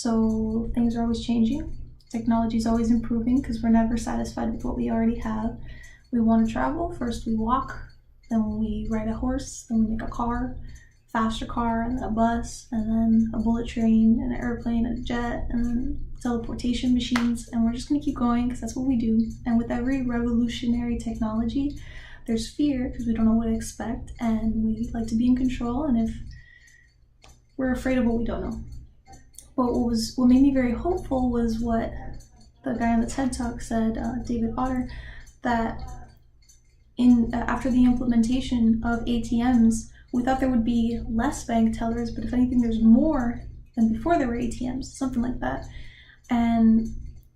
So things are always changing. Technology is always improving because we're never satisfied with what we already have. We want to travel. First we walk, then we ride a horse, then we make a car, faster car, and then a bus, and then a bullet train, and an airplane, and a jet, and then teleportation machines, and we're just going to keep going because that's what we do. And with every revolutionary technology, there's fear because we don't know what to expect, and we like to be in control, and if we're afraid of what we don't know. But what made me very hopeful was what the guy on the TED Talk said, David Otter, that after the implementation of ATMs, we thought there would be less bank tellers, but if anything, there's more than before there were ATMs, something like that. And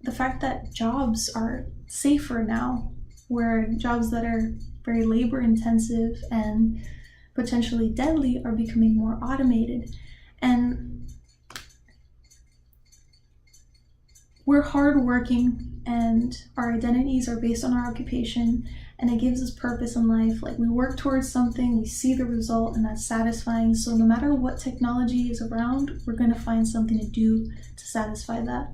the fact that jobs are safer now, where jobs that are very labor intensive and potentially deadly are becoming more automated. And we're hardworking and our identities are based on our occupation, and it gives us purpose in life. Like, we work towards something, we see the result, and that's satisfying. So no matter what technology is around, we're going to find something to do to satisfy that.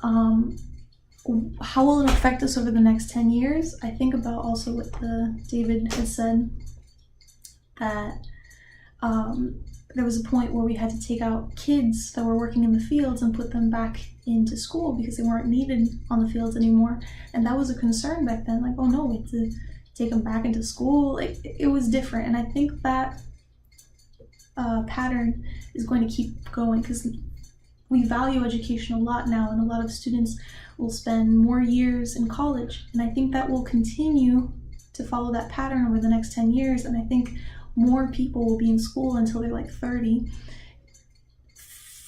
How will it affect us over the next 10 years? I think about also what David has said, that there was a point where we had to take out kids that were working in the fields and put them back into school because they weren't needed on the fields anymore. And that was a concern back then, like, oh no, we have to take them back into school. Like, it was different. And I think that pattern is going to keep going because we value education a lot now, and a lot of students will spend more years in college. And I think that will continue to follow that pattern over the next 10 years. And I think more people will be in school until they're like 30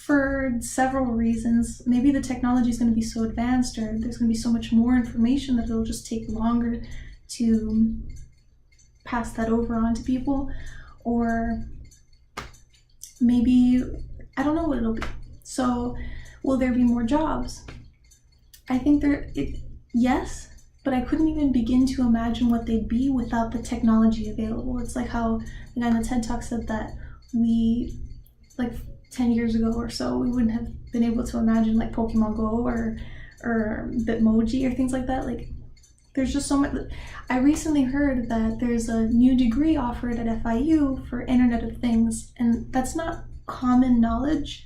for several reasons. Maybe the technology is going to be so advanced, or there's going to be so much more information that it'll just take longer to pass that over on to people. Or maybe, I don't know what it'll be. So will there be more jobs? I think yes, but I couldn't even begin to imagine what they'd be without the technology available. It's like how the guy in the TED Talk said that we, like 10 years ago or so, we wouldn't have been able to imagine like Pokemon Go or Bitmoji or things like that. Like, there's just so much. I recently heard that there's a new degree offered at FIU for Internet of Things, and that's not common knowledge,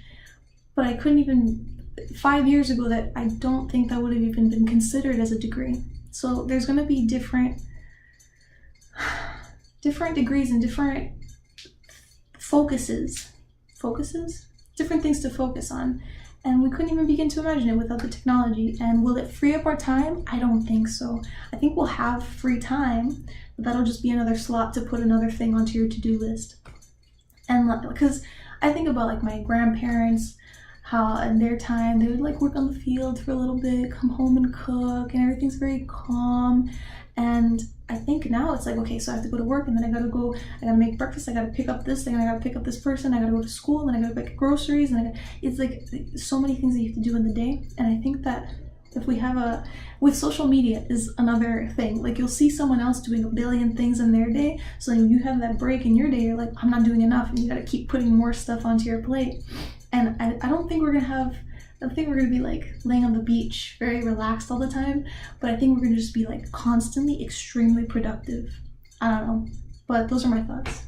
but I couldn't even, 5 years ago, that I don't think that would have even been considered as a degree. So there's going to be different degrees and different focuses, different things to focus on. And we couldn't even begin to imagine it without the technology. And will it free up our time? I don't think so. I think we'll have free time, but that'll just be another slot to put another thing onto your to-do list. And because I think about like my grandparents, how in their time they would like work on the field for a little bit, come home and cook, and everything's very calm. And I think now it's like, okay, so I have to go to work, and then I gotta make breakfast, I gotta pick up this thing, and I gotta pick up this person, I gotta go to school, and I gotta pick groceries, and it's like so many things that you have to do in the day. And I think that if we have with social media is another thing. Like, you'll see someone else doing a billion things in their day, so then you have that break in your day, you're like, I'm not doing enough, and you gotta keep putting more stuff onto your plate. And I don't think we're gonna be like laying on the beach very relaxed all the time, but I think we're gonna just be like constantly extremely productive. I don't know, but those are my thoughts.